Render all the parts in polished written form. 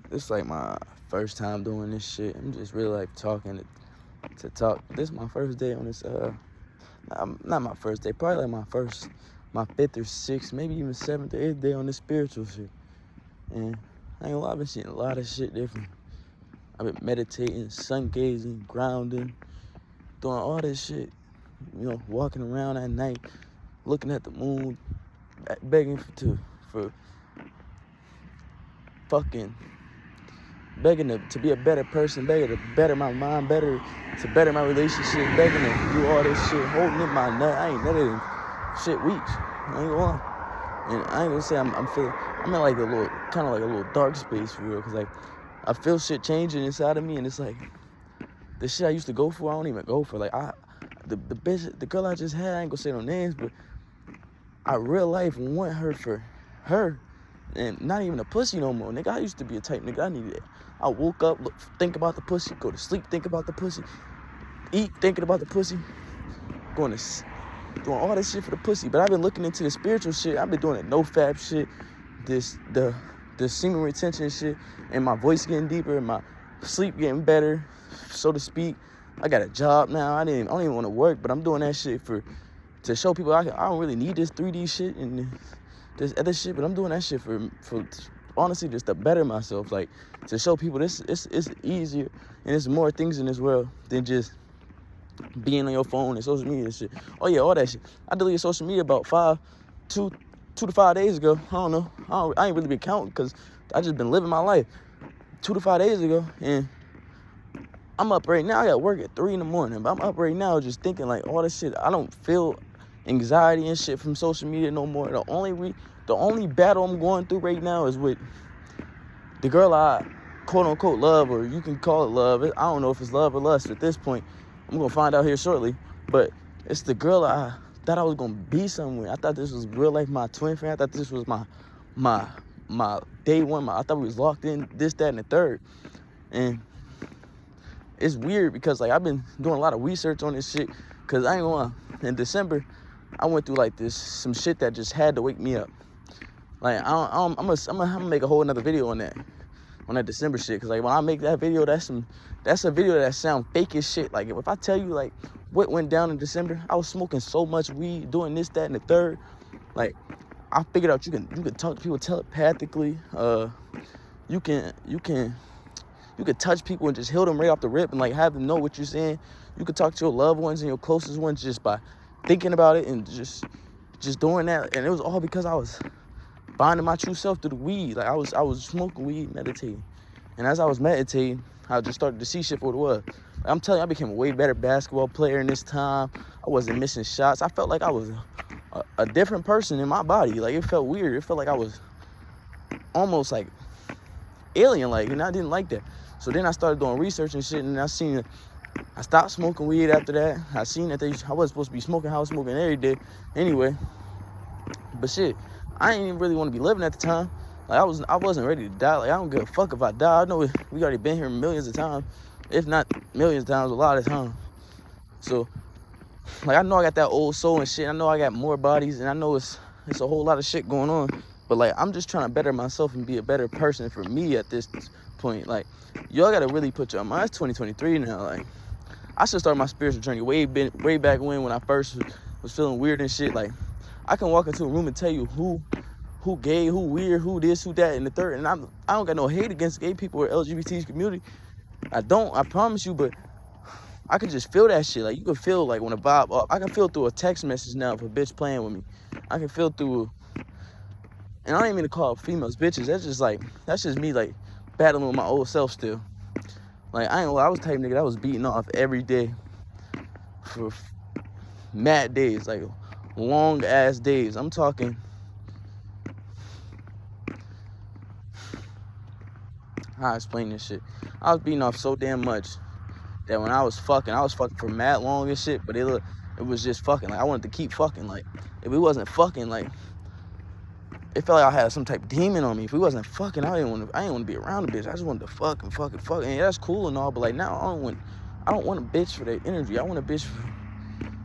This is like my first time doing this shit. I'm just really like talking to talk. This is my first day on this. Not my first day. Probably like my fifth or sixth, maybe even seventh or eighth day on this spiritual shit. And I ain't gonna lie, I've been seeing a lot of shit different. I've been meditating, sun gazing, grounding, doing all this shit. You know, walking around at night, looking at the moon, begging for fucking begging to be a better person, begging to better my mind, to better my relationship, begging to do all this shit, holding in my nut. I ain't none of them shit weeks. I ain't gonna lie. And I ain't gonna say I'm in like a little, kind of like a little dark space for real, cause like I feel shit changing inside of me, and it's like the shit I used to go for, I don't even go for. Like the bitch, the girl I just had, I ain't gonna say no names, but I real life want her for her, and not even a pussy no more. Nigga, I used to be a type nigga, I needed it. I woke up, think about the pussy, go to sleep, think about the pussy, eat, thinking about the pussy, doing all this shit for the pussy. But I've been looking into the spiritual shit. I've been doing the no-fap shit, the semen retention shit, and my voice getting deeper, and my sleep getting better, so to speak. I got a job now. I don't even want to work, but I'm doing that shit to show people I don't really need this 3D shit and this other shit, but I'm doing that shit for honestly just to better myself, like to show people this it's easier and there's more things in this world than just being on your phone and social media and shit. Oh yeah, all that shit. I deleted social media about 2 to 5 days ago. I don't know. I ain't really been counting because I just been living my life. 2 to 5 days ago, and I'm up right now. I got work at 3 in the morning, but I'm up right now just thinking like all this shit. I don't feel anxiety and shit from social media no more. The only battle I'm going through right now is with the girl I quote unquote love, or you can call it love. I don't know if it's love or lust at this point. I'm gonna find out here shortly. But it's the girl I thought I was gonna be somewhere. I thought this was real life, my twin friend. I thought this was my day one. I thought we was locked in, this, that, and the third. And it's weird because like I've been doing a lot of research on this shit. Cause I ain't gonna lie, in December, I went through like some shit that just had to wake me up. Like I'm gonna make a whole another video on that December shit. Cause like when I make that video, that's a video that sound fake as shit. Like if I tell you like what went down in December, I was smoking so much weed, doing this, that, and the third. Like I figured out you can talk to people telepathically. You can touch people and just heal them right off the rip and like have them know what you're saying. You could talk to your loved ones and your closest ones just by thinking about it and just doing that. And it was all because I was finding my true self through the weed. Like I was smoking weed, meditating. And as I was meditating, I just started to see shit for what it was. Like, I'm telling you, I became a way better basketball player in this time. I wasn't missing shots. I felt like I was a different person in my body. Like it felt weird. It felt like I was almost like alien-like, and I didn't like that. So then I started doing research and shit, and I stopped smoking weed after that. I seen that I wasn't supposed to be smoking. I was smoking every day anyway. But shit, I ain't even really want to be living at the time. Like I wasn't ready to die. Like I don't give a fuck if I die. I know we already been here millions of times, if not millions of times, a lot of times. So like I know I got that old soul and shit. I know I got more bodies, and I know it's a whole lot of shit going on. But like I'm just trying to better myself and be a better person for me at this point. Like y'all gotta really put your mind. It's 2023 now. Like I should start my spiritual journey way back when I first was feeling weird and shit. Like I can walk into a room and tell you who gay, who weird, who this, who that, and the third. And I don't got no hate against gay people or LGBT community. I don't. I promise you. But I can just feel that shit. Like you can feel like when a vibe up. I can feel through a text message now if a bitch playing with me. I can feel through. And I don't even mean to call females bitches. That's just me like battling with my old self still. Like I was the type of nigga that was beating off every day for mad days, like long ass days. I'm talking. How I explain this shit? I was beating off so damn much that when I was fucking for mad long and shit. But it was just fucking. Like I wanted to keep fucking. Like if it wasn't fucking, like it felt like I had some type of demon on me. If we wasn't fucking, I didn't want to be around a bitch. I just wanted to fuck. And yeah, that's cool and all, but like now I don't want a bitch for their energy. I want a bitch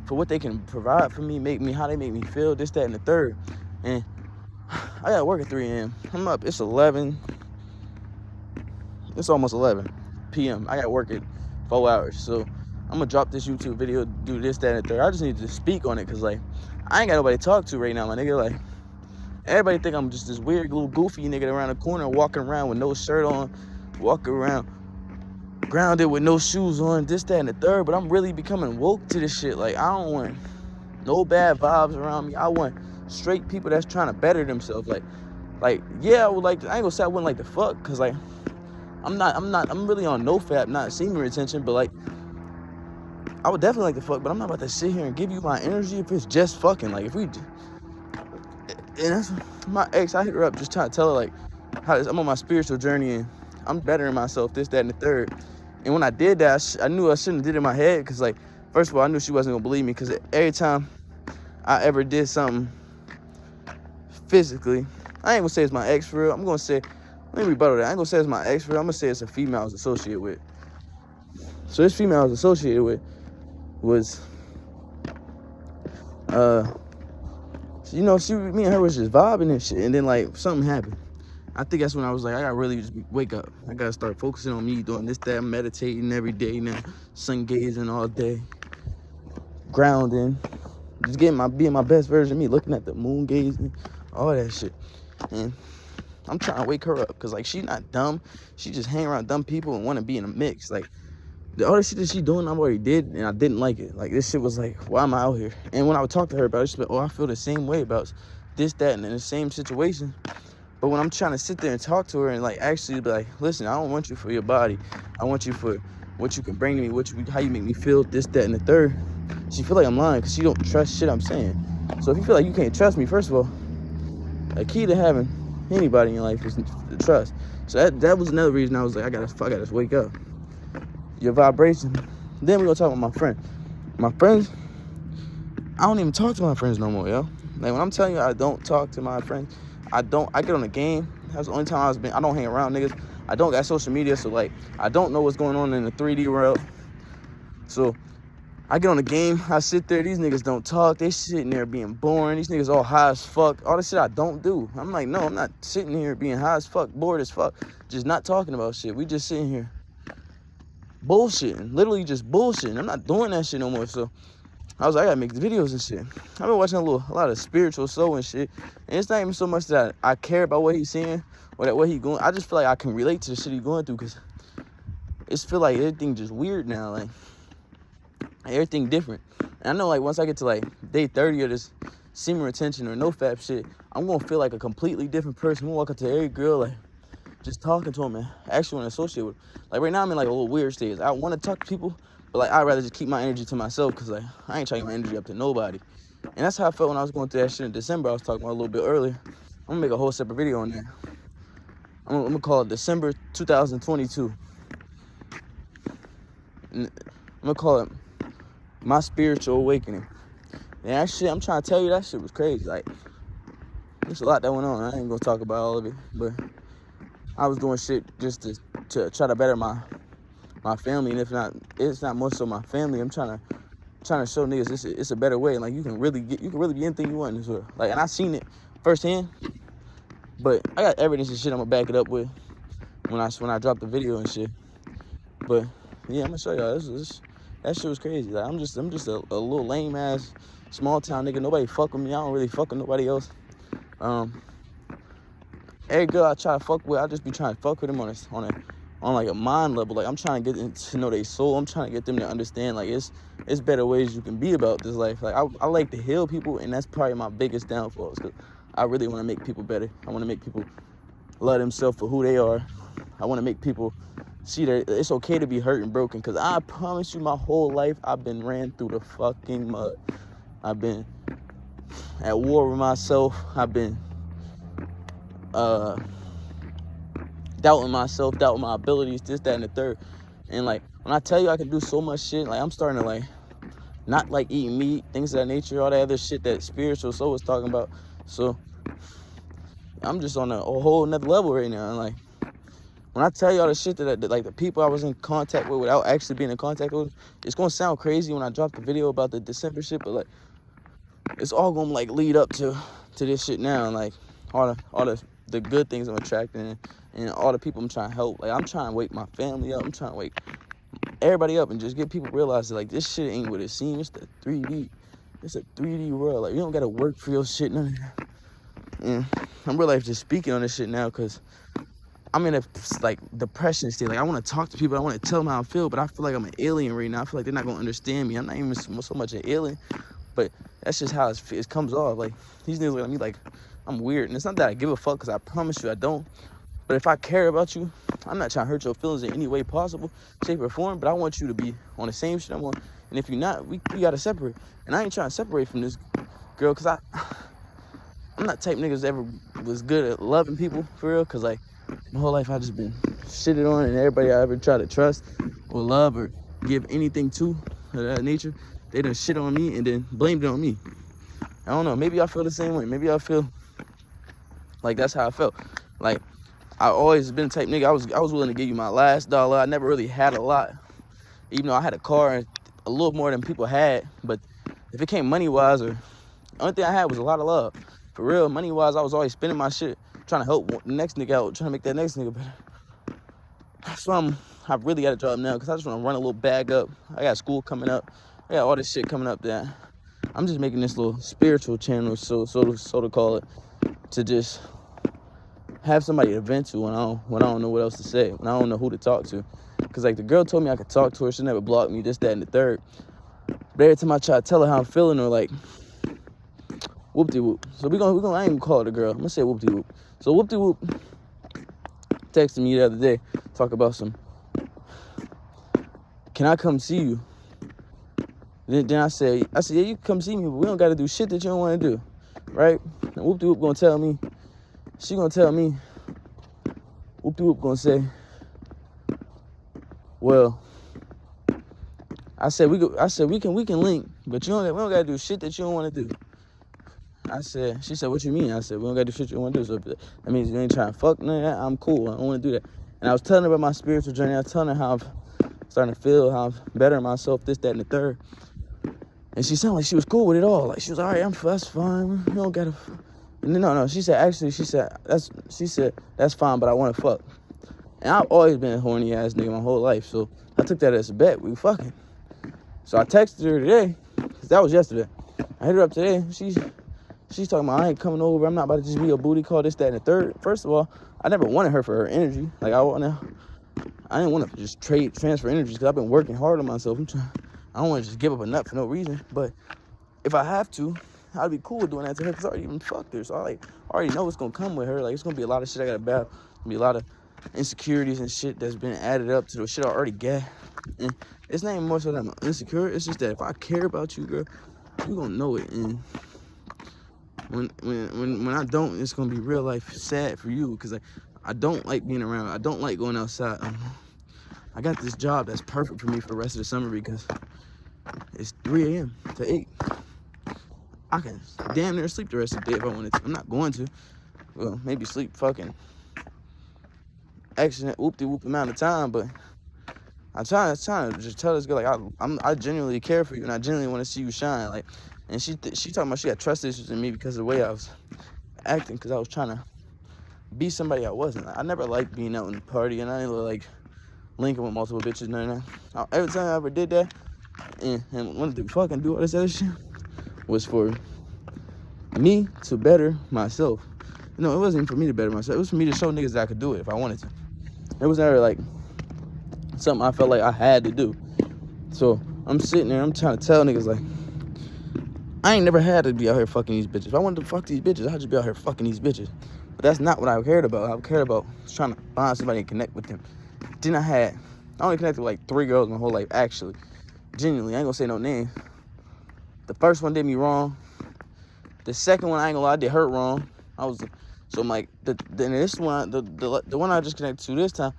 for what they can provide for me, how they make me feel, this, that, and the third. And I gotta work at 3 a.m. I'm up. It's 11. It's almost 11 p.m. I got work at 4 hours, so I'm gonna drop this YouTube video, do this, that, and the third. I just need to speak on it, cause like I ain't got nobody to talk to right now, my nigga. Like everybody think I'm just this weird little goofy nigga around the corner, walking around with no shirt on, walking around grounded with no shoes on, this, that, and the third. But I'm really becoming woke to this shit. Like I don't want no bad vibes around me. I want straight people that's trying to better themselves. Like yeah, I would like to, I ain't gonna say I wouldn't like to fuck, cause like I'm really on no fap, not semen retention, but like I would definitely like to fuck, but I'm not about to sit here and give you my energy if it's just fucking. Like if we, and that's my ex, I hit her up just trying to tell her like how I'm on my spiritual journey and I'm bettering myself, this, that, and the third. And when I did that, I knew I shouldn't have did it in my head, because like, first of all, I knew she wasn't gonna believe me, because every time I ever did something physically, I ain't gonna say it's my ex for real. I'm gonna say, let me rebuttal that. I ain't gonna say it's my ex for real. I'm gonna say it's a female I was associated with. So this female I was associated with was, you know, me and her was just vibing and shit, and then like something happened. I think that's when I was like, I gotta really just wake up. I gotta start focusing on me, doing this, that, I'm meditating every day now, sun gazing all day, grounding, just being my best version of me, looking at the moon gazing, all that shit. And I'm trying to wake her up, because like she's not dumb. She just hang around dumb people and want to be in a mix. Like the other shit that she doing, I already did, and I didn't like it. Like this shit was like, why am I out here? And when I would talk to her about it, she'd be like, oh, I feel the same way about this, that, and in the same situation. But when I'm trying to sit there and talk to her and like actually be like, listen, I don't want you for your body. I want you for what you can bring to me, how you make me feel, this, that, and the third. She feel like I'm lying because she don't trust shit I'm saying. So if you feel like you can't trust me, first of all, a key to having anybody in your life is the trust. So that was another reason I was like, I gotta wake up. Your vibration. Then we're gonna talk about my friend. My friends, I don't even talk to my friends no more, yo. Like when I'm telling you I don't talk to my friends, I get on the game. That's the only time I don't hang around niggas. I don't got social media, so like I don't know what's going on in the 3D world. So I get on the game, I sit there, these niggas don't talk, they sitting there being boring, these niggas all high as fuck, all this shit I don't do. I'm like, no, I'm not sitting here being high as fuck, bored as fuck, just not talking about shit. We just sitting here bullshitting, literally just bullshitting. I'm not doing that shit no more. So I was like, I gotta make videos and shit. I've been watching a lot of spiritual soul and shit, and it's not even so much that I care about what he's saying or that what he going. I just feel like I can relate to the shit he's going through, because it's feel like everything just weird now, like everything different. And I know like once I get to like day 30 of this semen retention or no fap shit, I'm gonna feel like a completely different person. I'm gonna walk up to every girl like just talking to them and actually want to associate with them. Like right now I'm in like a little weird stage. I want to talk to people, but like I'd rather just keep my energy to myself, because like I ain't trying to get my energy up to nobody. And that's how I felt when I was going through that shit in December I was talking about a little bit earlier. I'm gonna make a whole separate video on that. I'm gonna call it December 2022. And I'm gonna call it my spiritual awakening. And that shit, I'm trying to tell you, that shit was crazy. Like there's a lot that went on. I ain't gonna talk about all of it, but I was doing shit just to try to better my family, and if not, it's not more so my family. I'm trying to show niggas it's a better way. Like you can really be anything you want in this world. Like, and I seen it firsthand, but I got evidence and shit I'm gonna back it up with when I drop the video and shit. But yeah, I'm gonna show y'all. That shit was crazy. Like I'm just a little lame ass small town nigga. Nobody fuck with me. I don't really fuck with nobody else. Every girl I try to fuck with, I just be trying to fuck with them on like a mind level. Like I'm trying to get them to know their soul. I'm trying to get them to understand like it's better ways you can be about this life. Like I like to heal people, and that's probably my biggest downfall, because I really want to make people better. I want to make people love themselves for who they are. I want to make people see that it's okay to be hurt and broken, because I promise you my whole life I've been ran through the fucking mud. I've been at war with myself. I've been doubting myself, doubting my abilities, this, that, and the third. And like when I tell you I can do so much shit, like I'm starting to like not like eating meat, things of that nature, all that other shit that spiritual soul was talking about. So I'm just on a whole nother level right now. And like when I tell y'all the shit that like the people I was in contact with without actually being in contact with, it's gonna sound crazy when I drop the video about the December shit, but like it's all gonna like lead up to this shit now. And like all the the good things I'm attracting and all the people I'm trying to help. Like, I'm trying to wake my family up. I'm trying to wake everybody up and just get people to realize that, like, this shit ain't what it seems. It's the 3D. It's a 3D world. Like, you don't got to work for your shit, none of that. And I'm real life just speaking on this shit now because I'm in a, like, depression state. Like, I want to talk to people. I want to tell them how I feel, but I feel like I'm an alien right now. I feel like they're not going to understand me. I'm not even so much an alien, but that's just how it comes off. Like, these niggas look at me like I'm weird. And it's not that I give a fuck, because I promise you I don't. But if I care about you, I'm not trying to hurt your feelings in any way possible, shape, or form. But I want you to be on the same shit I'm on. And if you're not, we got to separate. And I ain't trying to separate from this girl, because I'm not type niggas that ever was good at loving people, for real. Because, like, my whole life I just been shitted on, and everybody I ever try to trust or love or give anything to of that nature, they done shit on me and then blamed it on me. I don't know. Maybe I feel the same way. Maybe I feel like that's how I felt. Like, I always been the type nigga, I was willing to give you my last dollar. I never really had a lot, even though I had a car and a little more than people had. But if it came money-wise, or the only thing I had was a lot of love. For real, money-wise, I was always spending my shit, trying to help the next nigga out, trying to make that next nigga better. So I really got a job now, because I just want to run a little bag up. I got school coming up. I got all this shit coming up that I'm just making this little spiritual channel, so to call it, to just have somebody to vent to when I don't know what else to say, when I don't know who to talk to. Because, like, the girl told me I could talk to her. She never blocked me, this, that, and the third. But every time I try to tell her how I'm feeling, or like, whoop-de-whoop. So I ain't even call it a girl. I'm going to say whoop-de-whoop. So whoop-de-whoop texted me the other day, talk about some, can I come see you? Then I said, yeah, you can come see me, but we don't got to do shit that you don't want to do, right? And whoop-de-whoop going to tell me, she going to tell me, whoop-de-whoop going to say, well, I said we can link, but we don't got to do shit that you don't want to do. She said, what you mean? I said, we don't got to do shit you don't want to do. So that means you ain't trying to fuck none of that. I'm cool. I don't want to do that. And I was telling her about my spiritual journey. I was telling her how I'm starting to feel, how I'm bettering myself, this, that, and the third. And she sounded like she was cool with it all. Like, she was, all right, that's fine. We don't got to. And then, no. She said, that's fine, but I want to fuck. And I've always been a horny ass nigga my whole life. So I took that as a bet. We fucking. So I texted her today, because that was yesterday. I hit her up today. She's talking about, I ain't coming over. I'm not about to just be a booty call, this, that, and the third. First of all, I never wanted her for her energy. Like, I didn't want to just transfer energies, because I've been working hard on myself. I don't want to just give up a nut for no reason. But if I have to, I'd be cool with doing that to her, because I already even fucked her. So I already know what's going to come with her. Like, it's going to be a lot of shit I got to battle. It's going to be a lot of insecurities and shit that's been added up to the shit I already got. And it's not even more so that I'm insecure. It's just that if I care about you, girl, you going to know it. And when I don't, it's gonna be real life sad for you, because I don't like being around. I don't like going outside. I got this job that's perfect for me for the rest of the summer, because it's 3 a.m. to 8. I can damn near sleep the rest of the day if I wanted to. I'm not going to. Well, maybe sleep fucking extra whoop-de-whoop amount of time, but I'm trying to just tell this girl, like, I genuinely care for you, and I genuinely want to see you shine. Like, and she talking about she got trust issues in me because of the way I was acting, because I was trying to be somebody I wasn't. I never liked being out in the party, and I didn't like linking with multiple bitches, none of that. Every time I ever did that and wanted to fucking do all this other shit was for me to better myself. No, it wasn't even for me to better myself. It was for me to show niggas that I could do it if I wanted to. It was never like something I felt like I had to do. So I'm sitting there, I'm trying to tell niggas, like, I ain't never had to be out here fucking these bitches. If I wanted to fuck these bitches, I'd just be out here fucking these bitches. But that's not what I cared about. I cared about trying to find somebody and connect with them. Then I only connected with like 3 girls my whole life, actually. Genuinely, I ain't gonna say no name. The first one did me wrong. The second one, I ain't gonna lie, did her wrong. So I'm like, this one, the one I just connected to this time,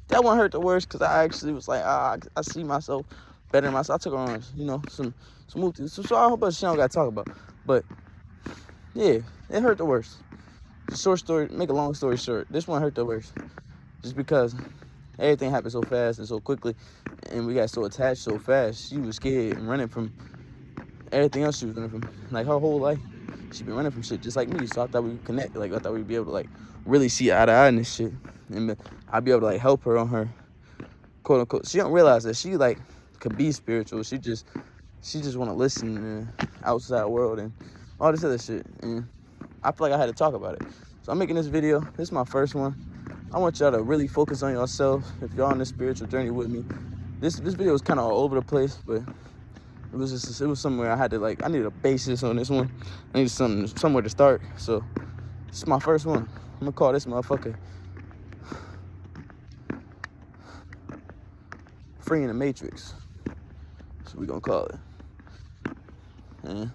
that one hurt the worst, because I actually was like, I see myself better than myself. I took her on, some moves. So I hope she don't got to talk about. But yeah, it hurt the worst. Short story, make a long story short, this one hurt the worst. Just because everything happened so fast and so quickly, and we got so attached so fast. She was scared and running from everything else she was running from. Like, her whole life, she been running from shit just like me. So I thought we would connect. Like I thought we'd be able to like really see eye to eye in this shit, and I'd be able to like help her on her quote unquote. She don't realize that she like could be spiritual. She just want to listen to the outside world and all this other shit. And I feel like I had to talk about it. So I'm making this video. This is my first one. I want y'all to really focus on yourself if you're on this spiritual journey with me. This video was kind of all over the place, but it was somewhere I had to like, I needed a basis on this one. I needed somewhere to start. So this is my first one. I'm gonna call this motherfucker Freeing the Matrix. That's what we gonna call it. And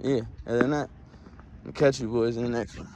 yeah, other than that, I'll catch you boys in the next one.